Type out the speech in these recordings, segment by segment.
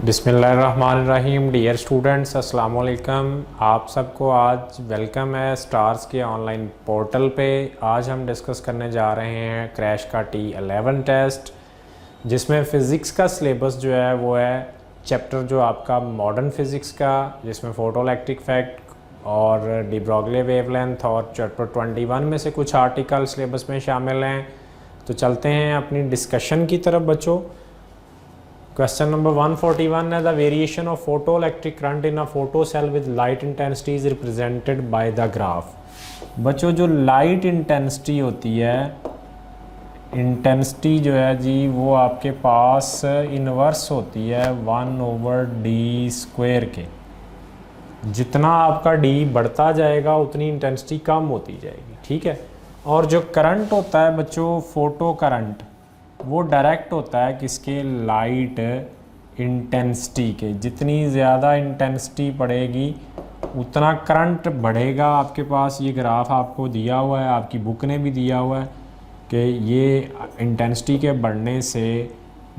बिस्मिल्लाहिर्रहमानिर्रहीम। Dear students, अस्सलाम वालेकुम। आप सबको आज वेलकम है स्टार्स के ऑनलाइन पोर्टल पे। आज हम डिस्कस करने जा रहे हैं क्रैश का T11 टेस्ट, जिसमें फ़िज़िक्स का सिलेबस जो है वो है चैप्टर जो आपका मॉडर्न फ़िज़िक्स का, जिसमें फोटोइलेक्ट्रिक इफेक्ट और डी ब्रोगली वेवलेंथ और चैप्टर 21 में से कुछ आर्टिकल सिलेबस में शामिल हैं। तो चलते हैं अपनी डिस्कशन की तरफ बच्चों। क्वेश्चन नंबर 141 है the variation of photo electric current in a photo cell with light intensity is represented by the graph. बच्चों जो लाइट इंटेंसिटी होती है, इंटेंसिटी जो है जी वो आपके पास इनवर्स होती है 1/d² के। जितना आपका d बढ़ता जाएगा उतनी इंटेंसिटी कम होती जाएगी, ठीक है। और जो करंट होता है बच्चों, फोटो करंट, वो डायरेक्ट होता है किसके, लाइट इंटेंसिटी के। जितनी ज़्यादा इंटेंसिटी पड़ेगी उतना करंट बढ़ेगा। आपके पास ये ग्राफ आपको दिया हुआ है, आपकी बुक ने भी दिया हुआ है कि ये इंटेंसिटी के बढ़ने से,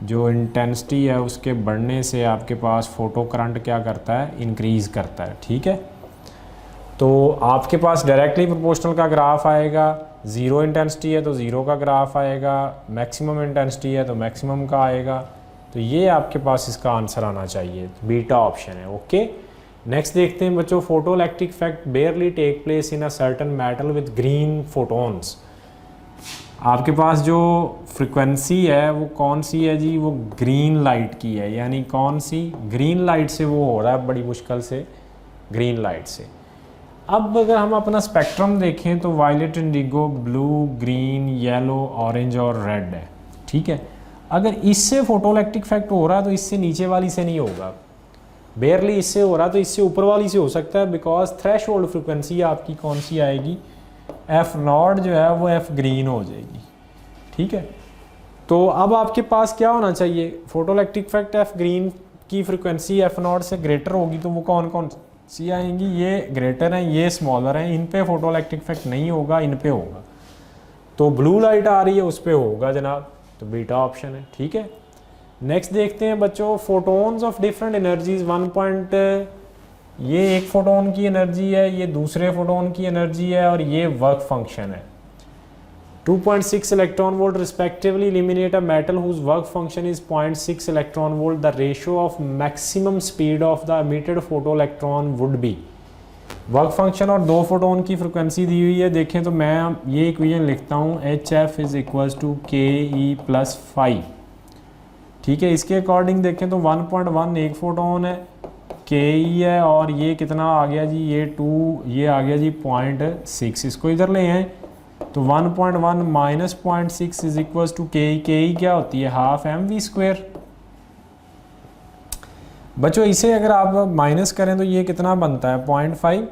जो इंटेंसिटी है उसके बढ़ने से आपके पास फोटो करंट क्या करता है, इंक्रीज़ करता है, ठीक है। तो आपके पास डायरेक्टली प्रोपोर्शनल का ग्राफ आएगा। ज़ीरो इंटेंसिटी है तो ज़ीरो का ग्राफ आएगा, मैक्सिमम इंटेंसिटी है तो मैक्सिमम का आएगा। तो ये आपके पास इसका आंसर आना चाहिए, बीटा ऑप्शन है। ओके, नेक्स्ट देखते हैं बच्चों। Photo electric effect barely take place in a certain metal with green photons. आपके पास जो फ्रिक्वेंसी है वो कौन सी है जी, वो ग्रीन लाइट की है। यानी कौन सी, ग्रीन लाइट से वो हो रहा है, बड़ी मुश्किल से ग्रीन लाइट से। अब अगर हम अपना स्पेक्ट्रम देखें तो violet, indigo, blue, green, yellow, orange और रेड है, ठीक है। अगर इससे फोटो इलेक्ट्रिक इफेक्ट हो रहा है तो इससे नीचे वाली से नहीं होगा। बेयरली इससे हो रहा है तो इससे ऊपर वाली से हो सकता है, बिकॉज थ्रेशोल्ड फ्रिक्वेंसी आपकी कौन सी आएगी, F0 जो है वो F ग्रीन हो जाएगी, ठीक है। तो अब आपके पास क्या होना चाहिए, photo electric effect F green की फ्रिक्वेंसी F0 से ग्रेटर होगी तो वो कौन कौन सी आएंगी, ये ग्रेटर हैं, ये स्मॉलर हैं, इन पे फोटो इलेक्ट्रिक इफेक्ट नहीं होगा, इन पे होगा। तो ब्लू लाइट आ रही है उस पे होगा जनाब, तो बीटा ऑप्शन है, ठीक है। नेक्स्ट देखते हैं बच्चों, फोटोन्स ऑफ डिफरेंट एनर्जीज 1. ये एक फोटोन की एनर्जी है, ये दूसरे फोटोन की एनर्जी है और ये वर्क फंक्शन है। 2.6 electron volt respectively eliminate a metal whose work function is 0.6 electron volt. The ratio of maximum speed of the emitted photo electron would be. Work function और दो फोटोन की frequency दी हुई है। देखें तो मैं ये इक्वेशन लिखता हूँ, HF is equals to KE+5, ठीक है। इसके अकॉर्डिंग देखें तो 1.1 एक फोटोन है, KE है, और ये कितना आ गया जी, ये 2, ये आ गया जी 0.6। इसको इधर ले आए तो 1.1 minus 0.6 is equal to KE। KE क्या होती है, हाफ mv²। बच्चों इसे अगर आप माइनस करें तो ये कितना बनता है, 0.5,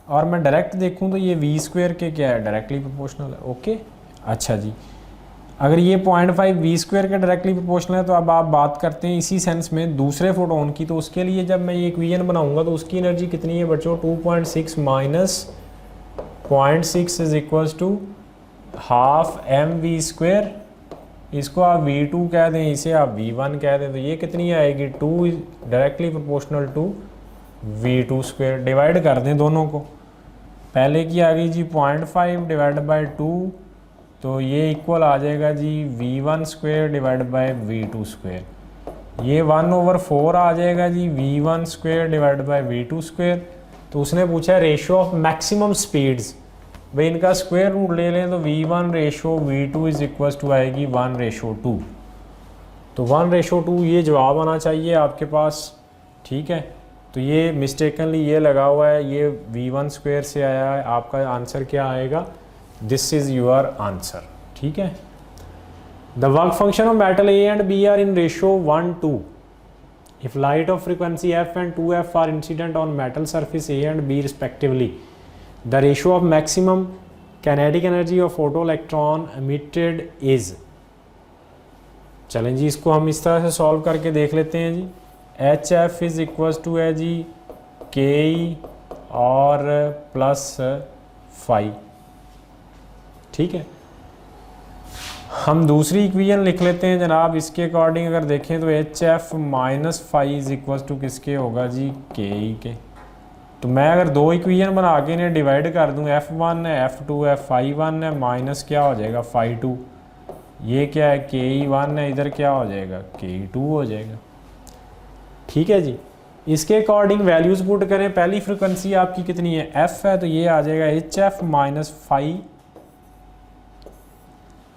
और मैं डायरेक्ट देखूं तो ये v² के क्या है, डायरेक्टली प्रोपोर्शनल है। ओके, अच्छा जी, अगर ये 0.5 v² के डायरेक्टली प्रोपोर्शनल है तो अब आप बात करते हैं इसी सेंस में दूसरे फोटोन की। तो उसके लिए जब मैं ये इक्वेशन बनाऊंगा तो उसकी एनर्जी कितनी है बच्चों, 2.6 minus 0.6 is equals to half mv²। इसको आप v2 कह दें, इसे आप v1 कह दें, तो ये कितनी आएगी, 2 directly proportional to v2²। Divide कर दें दोनों को, पहले की आ गई जी 0.5 डिवाइड बाई 2, तो ये इक्वल आ जाएगा जी v1² डिवाइड बाई v2²। ये 1/4 आ जाएगा जी v1² डिवाइड बाई v2²। तो उसने पूछा है रेशियो ऑफ मैक्सिमम स्पीड्स, भाई इनका स्क्वायर रूट ले लें तो v1 ratio v2 is equal to आएगी 1:2। तो 1:2 ये जवाब आना चाहिए आपके पास, ठीक है। तो ये मिस्टेकनली ये लगा हुआ है, ये v1² से आया है, आपका आंसर क्या आएगा, दिस इज योर आंसर, ठीक है। The work function of metal A and B are in ratio 1:2 if light of frequency F and 2F are incident on metal surface A and B respectively. The ratio of maximum kinetic energy of photoelectron emitted is। चलें जी, इसको हम इस तरह से solve करके देख लेते हैं जी। HF इज इक्वल टू है जी KE और प्लस 5, ठीक है। हम दूसरी इक्वेशन लिख लेते हैं जनाब। इसके अकॉर्डिंग अगर देखें तो H F minus phi is equal to किसके होगा जी, के ई के। तो मैं अगर दो इक्वेशन बना के इन्हें डिवाइड कर दूं, F1 है F2 है, फाई 1 है माइनस क्या हो जाएगा फाई 2, ये क्या है के ई 1 है, इधर क्या हो जाएगा के ई 2 हो जाएगा। ठीक है जी। इसके अकॉर्डिंग वैल्यूज़ पुट करें। पहली फ्रिक्वेंसी आपकी कितनी है, F है, तो ये आ जाएगा एच एफ माइनस फाई।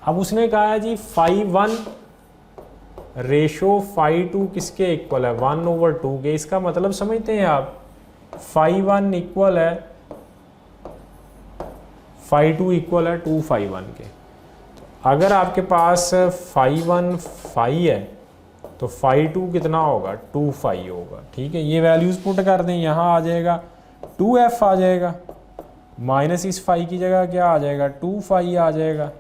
अब उसने कहा है जी फाई 1 रेशो फाई 2 किसके इक्वल है, 1/2 के। इसका मतलब समझते हैं आप, फाई 1 इक्वल है फाई 2 इक्वल है 2 फाई 1 के। तो अगर आपके पास फाई 1 फाई है तो फाई 2 कितना होगा, 2 फाई होगा। ठीक है, ये वैल्यूज़ पुट कर दें, यहाँ आ जाएगा 2f आ जाएगा, माइनस इस फाई की जगह क्या आ जाएगा 2 फाई आ जाएगा,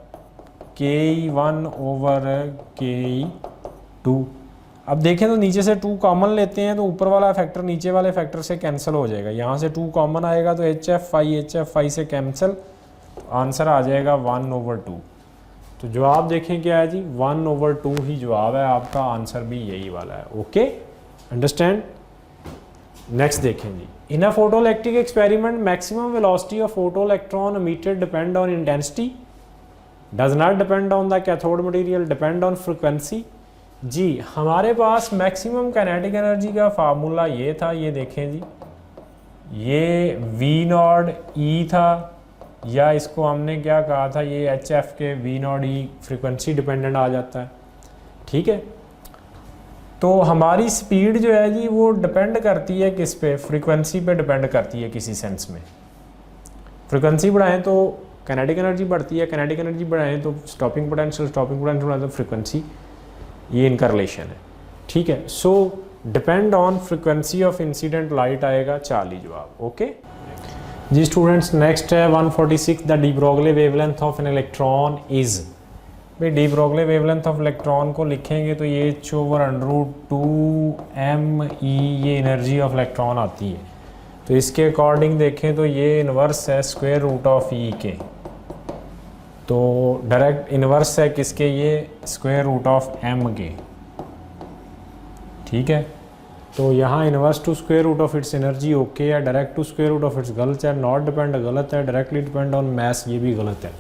के ई 1 ओवर के ई 2। अब देखें तो नीचे से 2 कॉमन लेते हैं तो ऊपर वाला फैक्टर नीचे वाले फैक्टर से कैंसिल हो जाएगा। यहाँ से 2 कॉमन आएगा तो एच एफ फाई से कैंसिल, आंसर आ जाएगा 1/2। तो जवाब देखें क्या है जी, 1/2 ही जवाब है आपका, आंसर भी यही वाला है। Okay, understand. नेक्स्ट देखें जी, in a photoelectric experiment maximum velocity of photo electron emitted depend on intensity, does not depend on the cathode material, depend on frequency. जी हमारे पास मैक्सिमम काइनेटिक एनर्जी का फार्मूला ये था, ये देखें जी, ये वी नॉट ई था, या इसको हमने क्या कहा था, ये एच एफ के V naught E frequency dependent आ जाता है। ठीक है, तो हमारी स्पीड जो है जी वो डिपेंड करती है किस पे, फ्रिक्वेंसी पे डिपेंड करती है किसी सेंस में। फ्रिक्वेंसी बढ़ाएं तो काइनेटिक एनर्जी बढ़ती है, काइनेटिक एनर्जी बढ़ाएं तो स्टॉपिंग पोटेंशियल बढ़ाएं तो फ्रिक्वेंसी, ये इनका रिलेशन है। ठीक है, so depend on frequency of incident light आएगा 40 जवाब। ओके जी स्टूडेंट्स, नेक्स्ट है 146, the de Broglie wavelength of an electron is. भाई de Broglie wavelength of electron को लिखेंगे तो ये h/√2m/e ये एनर्जी ऑफ इलेक्ट्रॉन आती है। तो इसके अकॉर्डिंग देखें तो ये इन्वर्स है स्क्वायर रूट ऑफ ई के, तो डायरेक्ट इन्वर्स है किसके, ये स्क्वायर रूट ऑफ m के। ठीक है, तो यहाँ inverse to square root of its energy okay है, direct to square root of its गलत है, नॉट डिपेंड गलत है, डायरेक्टली डिपेंड ऑन मैस ये भी गलत है।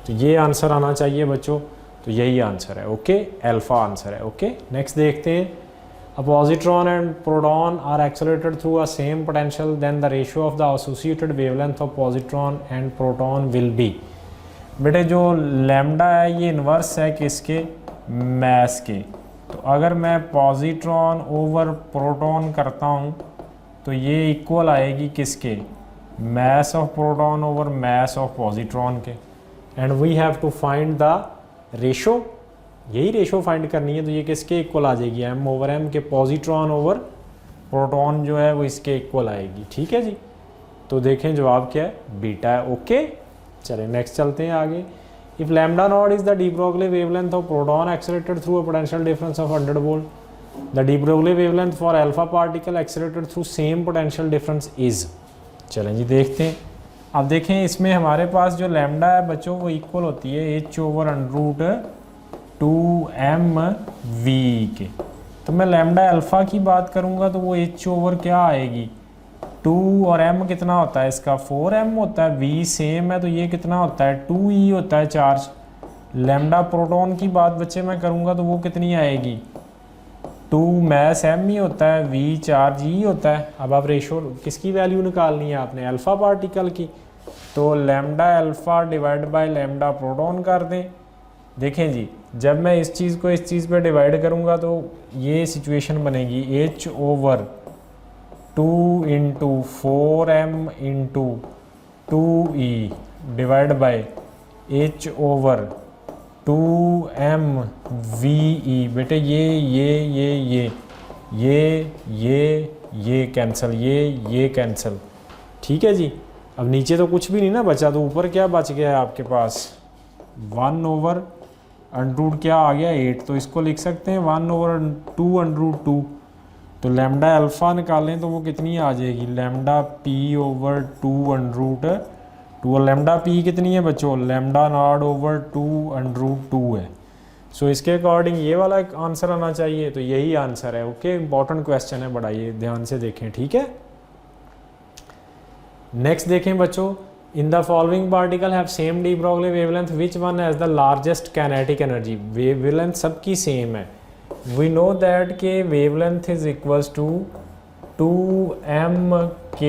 तो ये आंसर आना चाहिए बच्चों, तो यही आंसर है। ओके, अल्फा आंसर है। ओके, नेक्स्ट देखते हैं, a positron and proton are accelerated through a same potential, then the ratio of the associated wavelength of positron and proton will be. बेटे जो लैम्डा है ये इन्वर्स है किसके, मैस के। तो अगर मैं पॉजिट्रॉन ओवर प्रोटॉन करता हूँ तो ये इक्वल आएगी किसके, mass of proton over mass of positron के। And we have to find the ratio, यही रेशो फाइंड करनी है। तो ये किसके इक्वल आ जाएगी, m/m के, पॉजिट्रॉन ओवर प्रोटॉन जो है वो इसके इक्वल आएगी। ठीक है जी, तो देखें जवाब क्या है, बीटा है। ओके, चलें नेक्स्ट चलते हैं आगे। If lambda naught is the de Broglie wavelength of proton accelerated through a potential difference of 100 volt, the de Broglie wavelength for alpha particle accelerated through same potential difference is। चलें जी देखते हैं। अब देखें इसमें हमारे पास जो लैम्डा है बच्चों वो इक्वल होती है h/√2m/v के। तो मैं लैम्डा अल्फा की बात करूँगा तो वो h/ क्या आएगी, 2 और m कितना होता है इसका, 4m होता है, v सेम है तो ये कितना होता है 2e होता है चार्ज। लैम्डा प्रोटॉन की बात बच्चे मैं करूँगा तो वो कितनी आएगी, 2 मैस m ही होता है, v चार्ज e होता है। अब आप रेशो किसकी वैल्यू निकालनी है आपने, अल्फ़ा पार्टिकल की। तो lambda alpha divide by lambda proton कर दें। देखें जी, जब मैं इस चीज़ को इस चीज़ पे डिवाइड करूँगा तो ये सिचुएशन बनेगी h/2 into 4m into 2e divide by h/2m/ve। बेटे ये कैंसिल, ये कैंसिल। ठीक है जी, अब नीचे तो कुछ भी नहीं ना बचा, तो ऊपर क्या बच गया है आपके पास, 1/√2 क्या आ गया 8। तो इसको लिख सकते हैं 1/2√2। तो लैम्डा अल्फ़ा निकालें तो वो कितनी आ जाएगी, लैम्डा p/2√2 2 और लेमडा पी कितनी है बच्चों, लेमडा नॉट ओवर 2√2 है। सो इसके अकॉर्डिंग ये वाला एक आंसर आना चाहिए, तो यही आंसर है। ओके, इंपॉर्टेंट क्वेश्चन है बड़ा, ये ध्यान से देखें, ठीक है। नेक्स्ट देखें बच्चों, in the following particle have same de Broglie wavelength, which one has the largest kinetic energy. Wavelength सबकी सेम है। वी नो दैट के wavelength is equals to 2m/ke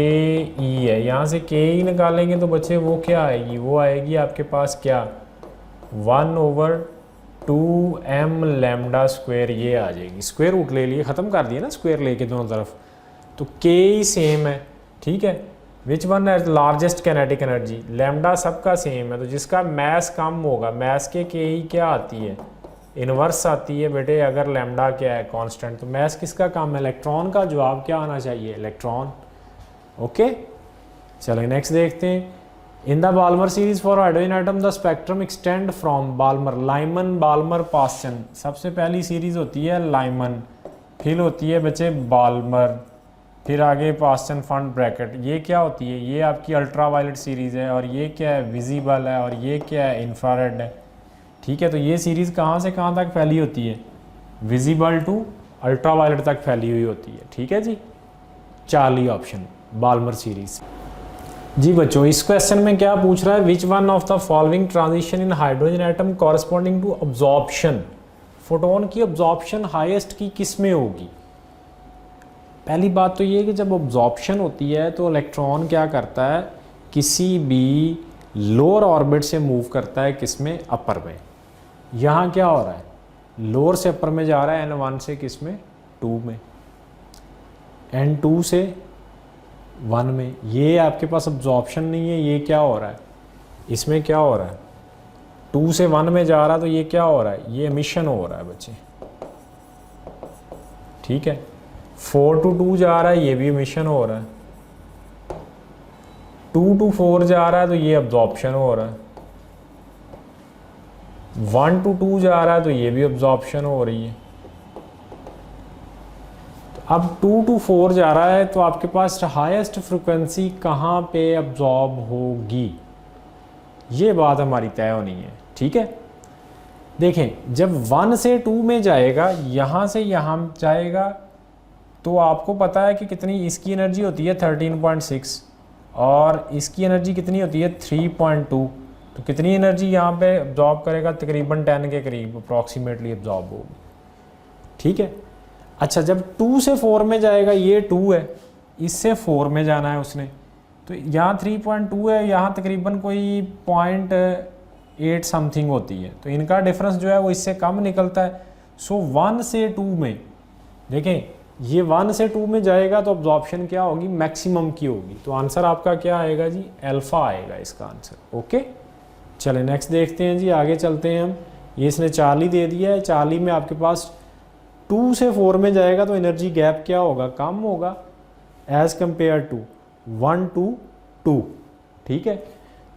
है। यहाँ से के ई निकालेंगे तो बच्चे वो क्या आएगी, वो आएगी आपके पास क्या 1/2m लैम्डा स्क्वायर, ये आ जाएगी। स्क्वायर रूट ले लिए, ख़त्म कर दिया ना स्क्वायर लेके दोनों तरफ, तो के ही सेम है, ठीक है। विच वन है लार्जेस्ट काइनेटिक एनर्जी, लैम्डा सबका सेम है, तो जिसका मैस कम होगा, मैस के ही क्या आती है, इनवर्स आती है बेटे, अगर लैम्डा क्या है कांस्टेंट, तो मैस किसका कम है, इलेक्ट्रॉन का। जवाब क्या आना चाहिए, इलेक्ट्रॉन। ओके, चलिए नेक्स्ट देखते हैं। In the Balmer series for hydrogen atom the spectrum extend from Balmer, Lyman, Balmer, Paschen. सबसे पहली सीरीज होती है लाइमन, फिर होती है बच्चे बाल्मर, फिर आगे पास्चन फंड ब्रैकेट। ये क्या होती है, ये आपकी अल्ट्रा वायलेट सीरीज़ है, और ये क्या है, विजिबल है, और ये क्या है, इंफ्रारेड है, ठीक है। तो ये सीरीज़ कहाँ से कहाँ तक फैली होती है, विजिबल टू अल्ट्रा वायलेट तक फैली हुई होती है, ठीक है जी। Charlie option Balmer series. जी बच्चों, इस क्वेश्चन में क्या पूछ रहा है, which one of the following transition in hydrogen atom corresponding to absorption, photon की अब्जॉर्प्शन हाईएस्ट की किस में होगी। पहली बात तो ये है कि जब अब्जॉर्प्शन होती है तो इलेक्ट्रॉन क्या करता है, किसी भी लोअर ऑर्बिट से मूव करता है, किस में, अपर में। यहाँ क्या हो रहा है, लोअर से अपर में जा रहा है, n1 से किस में, 2 में, n2 से 1 में। ये आपके पास अब्जॉर्प्शन नहीं है, ये क्या हो रहा है, इसमें क्या हो रहा है, 2 से 1 में जा रहा है, तो ये क्या हो रहा है, ये एमिशन हो रहा है बच्चे, ठीक है। 4 to 2 जा रहा है, ये भी एमिशन हो रहा है। 2 to 4 जा रहा है, तो ये अब्जॉर्प्शन हो रहा है। 1 to 2 जा रहा है, तो ये भी अब्जॉर्प्शन हो रही है। तो अब 2 to 4 जा रहा है, तो आपके पास हाईएस्ट फ्रिक्वेंसी कहाँ पे अब्जॉर्ब होगी, ये बात हमारी तय होनी है, ठीक है। देखें, जब 1 से 2 में जाएगा, यहाँ से यहाँ जाएगा, तो आपको पता है कि कितनी इसकी एनर्जी होती है 13.6, और इसकी एनर्जी कितनी होती है 3.2। तो कितनी एनर्जी यहाँ पे अब्जॉर्ब करेगा, तकरीबन 10 के करीब अप्रॉक्सीमेटली अब्जॉर्ब होगी, ठीक है। अच्छा, जब 2 से 4 में जाएगा, ये 2 है, इससे 4 में जाना है उसने, तो यहाँ 3.2 है, यहाँ तकरीबन कोई 0.8 समथिंग होती है, तो इनका डिफरेंस जो है वो इससे कम निकलता है। सो 1 से 2 में देखें, ये 1 से 2 में जाएगा, तो अब्जॉर्प्शन क्या होगी, मैक्सिमम की होगी। तो आंसर आपका क्या आएगा जी, अल्फा आएगा इसका आंसर। ओके, चले नेक्स्ट देखते हैं जी, आगे चलते हैं हम। ये इसने 40 दे दिया है, 40 में आपके पास 2 से 4 में जाएगा, तो एनर्जी गैप क्या होगा, कम होगा एज कंपेयर टू 1 to 2, ठीक है।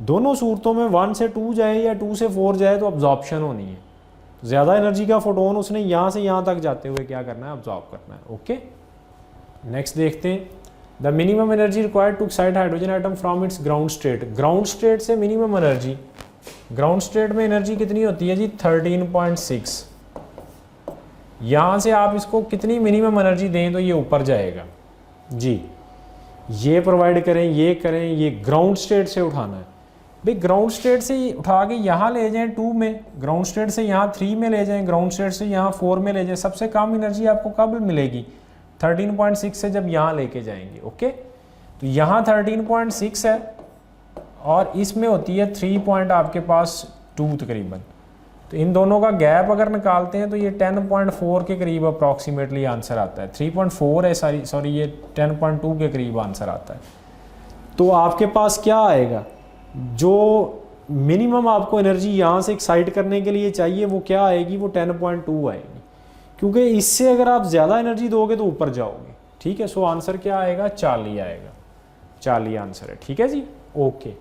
दोनों सूरतों में 1 से 2 जाए या 2 से 4 जाए, तो अब्जॉर्प्शन होनी है। ज़्यादा एनर्जी का फोटोन उसने यहाँ से यहाँ तक जाते हुए क्या करना है, अब्जॉर्ब करना है। ओके, नेक्स्ट देखते हैं। The minimum energy required to excite hydrogen atom from its ground state. Ground state से मिनिमम एनर्जी, ग्राउंड स्टेट में एनर्जी कितनी होती है जी 13.6। यहाँ से आप इसको कितनी मिनिमम एनर्जी दें तो ये ऊपर जाएगा जी, ये प्रोवाइड करें, ये करें, ये ग्राउंड स्टेट से उठाना है भाई। ग्राउंड स्टेट से उठा के यहाँ ले जाएं 2 में, ग्राउंड स्टेट से यहाँ 3 में ले जाएं, ग्राउंड स्टेट से यहाँ 4 में ले जाएं। सबसे कम एनर्जी आपको कब मिलेगी, 13.6 से जब यहाँ लेके जाएंगे। ओके, तो यहाँ 13.6 है और इसमें होती है 3 पॉइंट आपके पास 2 तकरीबन। तो इन दोनों का गैप अगर निकालते हैं तो ये 10.4 के करीब अप्रॉक्सीमेटली आंसर आता है। 3.4 है, सॉरी ये 10.2 के करीब आंसर आता है। तो आपके पास क्या आएगा, जो मिनिमम आपको एनर्जी यहाँ से एक्साइट करने के लिए चाहिए वो क्या आएगी, वो 10.2 आएगी, क्योंकि इससे अगर आप ज़्यादा एनर्जी दोगे तो ऊपर जाओगे। ठीक है, सो आंसर क्या आएगा, 40 आएगा। 40 आंसर है, ठीक है जी। Okay,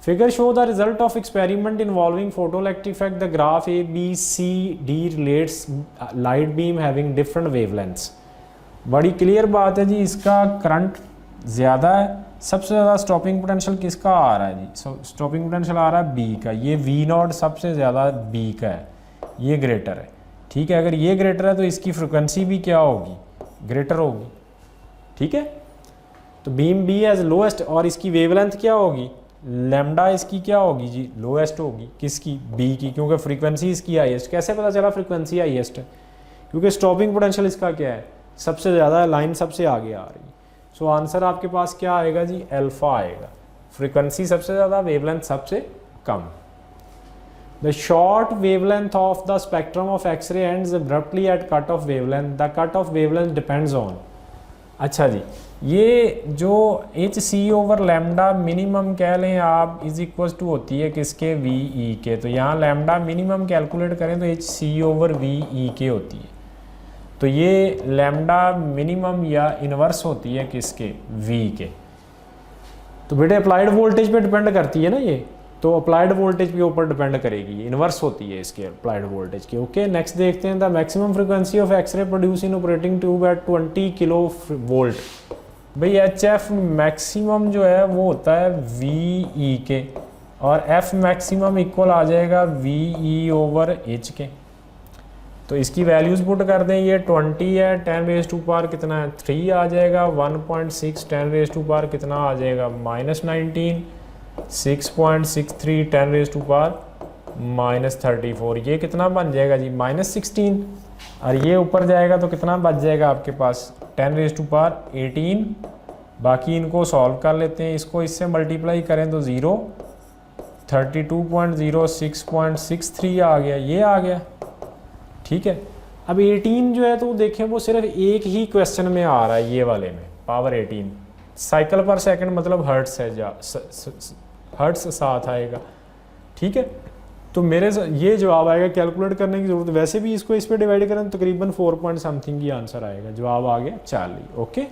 figure show the result of experiment involving photoelectric effect. The graph A B C D relates light beam having different wavelengths. बड़ी क्लियर बात है जी, इसका करंट ज़्यादा है सबसे ज़्यादा स्टॉपिंग पोटेंशियल किसका आ रहा है जी? स्टॉपिंग पोटेंशियल आ रहा है बी का, ये वी नॉट सबसे ज़्यादा बी का है, ये ग्रेटर है, ठीक है। अगर ये ग्रेटर है तो इसकी फ्रिक्वेंसी भी क्या होगी? ग्रेटर होगी, ठीक है। तो बीम बी एज लोएस्ट और इसकी वेवलेंथ क्या होगी? लैम्डा इसकी क्या होगी जी? लोएस्ट होगी, किसकी? बी की, क्योंकि फ्रीक्वेंसी इसकी हाईएस्ट। कैसे पता चला फ्रीक्वेंसी हाईएस्ट है? क्योंकि स्टॉपिंग पोटेंशियल इसका क्या है? सबसे ज़्यादा, लाइन सबसे आगे आ रही है। सो आंसर आपके पास क्या आएगा जी? अल्फा आएगा। फ्रीक्वेंसी सबसे ज़्यादा, वेवलेंथ सबसे कम। The short wavelength of the spectrum of X-ray ends abruptly at cut off wavelength, the cut off wavelength depends on. अच्छा जी, ये जो H C over lambda minimum कह लें आप इज इक्वल टू होती है किसके? वी ई के। तो यहाँ लैम्डा मिनिमम कैलकुलेट करें तो H C over V E के होती है। तो ये लैम्डा मिनिमम या इन्वर्स होती है किसके? वी के। तो बेटे अप्लाइड वोल्टेज पे डिपेंड करती है ना ये, तो अप्लाइड वोल्टेज के ऊपर डिपेंड करेगी, ये इन्वर्स होती है इसके अप्लाइड वोल्टेज की। ओके, नेक्स्ट देखते हैं। The maximum frequency of x-ray produce in operating tube at 20 kilo volt. भाई एच एफ मैक्सिमम जो है वो होता है वी ई के, और एफ मैक्सिमम इक्वल आ जाएगा वी ई ओवर एच के। तो इसकी वैल्यूज़ पुट कर दें, ये 20 है, 10 रेज टू पावर कितना है? 3 आ जाएगा, 1.6 10 रेज टू पावर कितना आ जाएगा? -19, 6.63 10 रेज टू पावर -34। ये कितना बन जाएगा जी? -16। और ये ऊपर जाएगा तो कितना बच जाएगा आपके पास? 10 रेज टू पावर 18। बाकी इनको सॉल्व कर लेते हैं, इसको इससे मल्टीप्लाई करें तो 0, 32.0 6.63 आ गया, ये आ गया, ठीक है। अब 18 जो है तो देखें वो सिर्फ एक ही क्वेश्चन में आ रहा है, ये वाले में पावर 18 साइकिल पर सेकंड, मतलब हर्ट्स है, हर्ट्स साथ आएगा, ठीक है। तो मेरे ये जवाब आएगा, कैलकुलेट करने की जरूरत, वैसे भी इसको इस पर डिवाइड करें तो तकरीबन 4 पॉइंट समथिंग ही आंसर आएगा, जवाब आ गया 40। ओके।